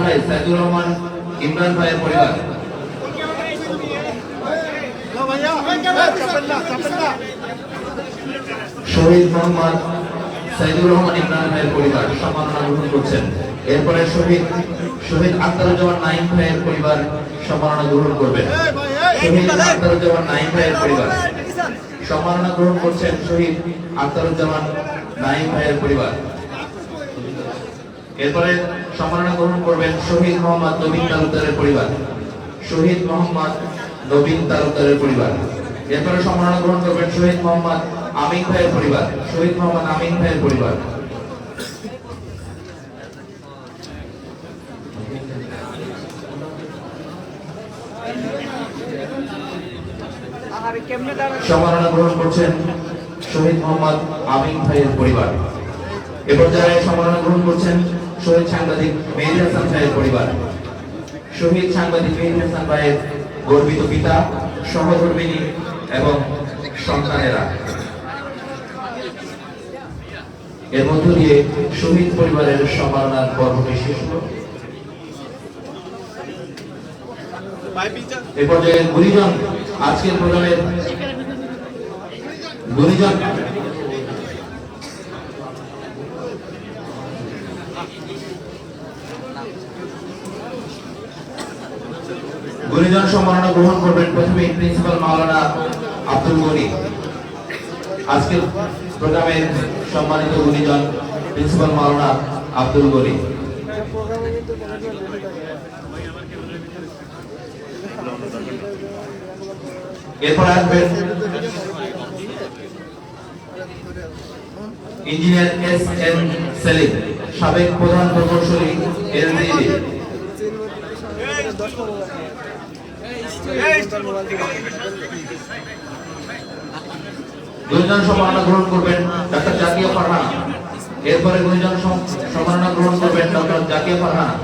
ভাই সাইদুর রহমান ইমরান ভাইয়ের পরিবার, শহীদ মোহাম্মদ সাইদুর রহমান ইমরান ভাইয়ের পরিবার সম্মাননা গ্রহণ করছেন। এরপরে শহীদ আখতারুজ্জামান নাঈম ভাইয়ের পরিবার সম্মাননা গ্রহণ করবেন। শহীদ আখতারুজ্জামান নাঈম ভাইয়ের পরিবার সম্মাননা গ্রহণ করছেন। শহীদ আখতারুজ্জামান নাঈম ভাইয়ের পরিবার। এরপরে সম্মাননা গ্রহণ করবেন শহীদ মোহাম্মদ নবীন তালুকদারের পরিবার। শহীদ মোহাম্মদ নবীন তালুকদারের পরিবার। এরপরে সম্মাননা গ্রহণ করবেন শহীদ মোহাম্মদ আমিন ভাইয়ের পরিবার। শহীদ মোহাম্মদ আমিন ভাইয়ের পরিবার। সম্মাননা গ্রহণ করছেন শহীদ মোহাম্মদ আমিন ভাইয়ের পরিবার। এরপর যারা সম্মাননা গ্রহণ করছেন শহীদ সাংবাদিক মেহেদী হাসান ভাইয়ের পরিবার। শহীদ সাংবাদিক মেহেদী হাসান ভাইয়ের গর্বিত পিতা, সহধর্মিণী এবং সন্তানেরা। এর মধ্য দিয়ে শহীদ পরিবারের সম্মাননার পর্বটি শেষ হল। এ পর্যায়ে গুণীজন আজকের প্রোগ্রামের গুণীজন সম্মাননা গ্রহণ করবেন প্রথমে প্রিন্সিপাল মাওলানা আব্দুল গনি। আজকের প্রোগ্রামের সম্মানিত গুণীজন প্রিন্সিপাল মাওলানা আব্দুল গনি। এরপর আসবেন ইঞ্জিনিয়ার এস এম সেলিম, সাবেক প্রধান প্রকৌশলী এলজিডি। গুণীজন সম্মাননা গ্রহণ করবেন ডক্টর জাকিয়া ফারহানা। এরপরে গুণীজন সম্মাননা গ্রহণ করবেন ডক্টর জাকিয়া ফারহানা।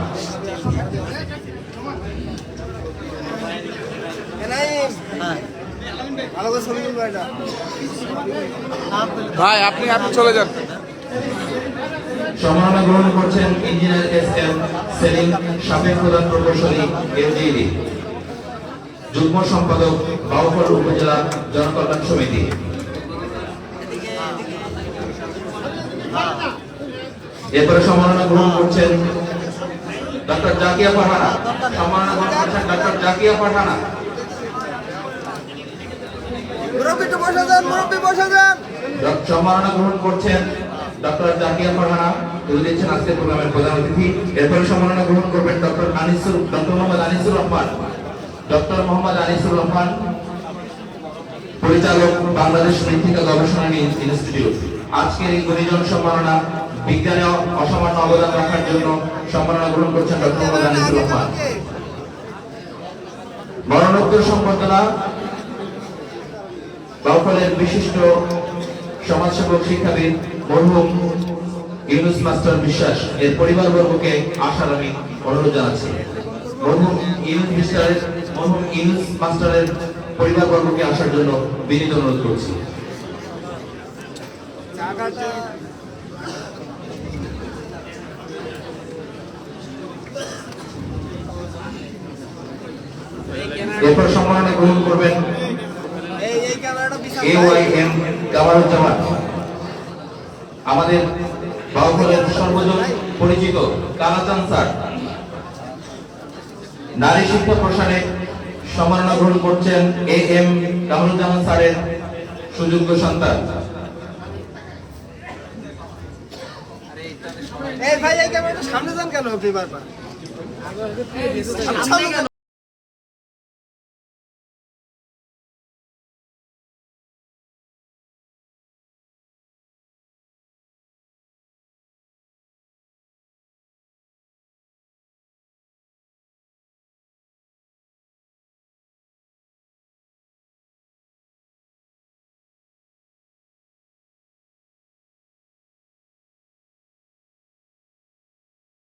ভাই আপনি চলে যান। সম্মাননা গ্রহণ করছেন ইঞ্জিনিয়ার এস এম সেলিম, সাবেক প্রধান প্রকৌশলী এলজিডি, যুগ্ম সম্পাদক বাউফল উপজেলা জনকল্যাণ সমিতি। এরপরে সম্মাননা গ্রহণ করছেন ডক্টর জাকিয়া ফারহানা। সম্মাননা গ্রহণ করছেন ডক্টর জাকিয়া ফারহানা। সম্মাননা গ্রহণ করছেন ডক্টর জাকিয়া ফারহানা, তুলে দিচ্ছেন আজকের প্রোগ্রামের প্রধান অতিথি। এরপরে সম্মাননা গ্রহণ করবেন ডক্টর মোহাম্মদ আনিসুর রহমান। ডক্টর মোহাম্মদ আনিসুর রহমান, পরিচালক বাংলাদেশ মৃত্তিকা গবেষণা ইনস্টিটিউট। আজকের এই গুণীজন সম্মাননা বিজ্ঞানে অসামান্য অবদান রাখার জন্য সম্মাননা গ্রহণ করছেন ডক্টর মোহাম্মদ আনিসুর রহমান। মরণোত্তর সম্বর্ধনা বাউফলের বিশিষ্ট সমাজসেবক শিক্ষাবিদ মরহুম ইউনুস মাস্টার বিশ্বাস এর পরিবারবর্গকে আসার আমি অনুরোধ জানাচ্ছি। মরহুম ইউনুস মাস্টারের পরিবারবর্গকে আসার জন্য বিনীত অনুরোধ করছি। এরপর সম্মাননা গ্রহণ করবেন AYM কামারুজ্জামান, আমাদের বাউফলের সর্বজন পরিচিত কালাচান স্যার। নারী শিক্ষা প্রসারে সম্মাননা গ্রহণ করছেন AM কামারুজ্জামান স্যারের সুযোগ্য সন্তান। এই ভাই এই ক্যামেরাটা সামনে যান কেন আপনি বারবার?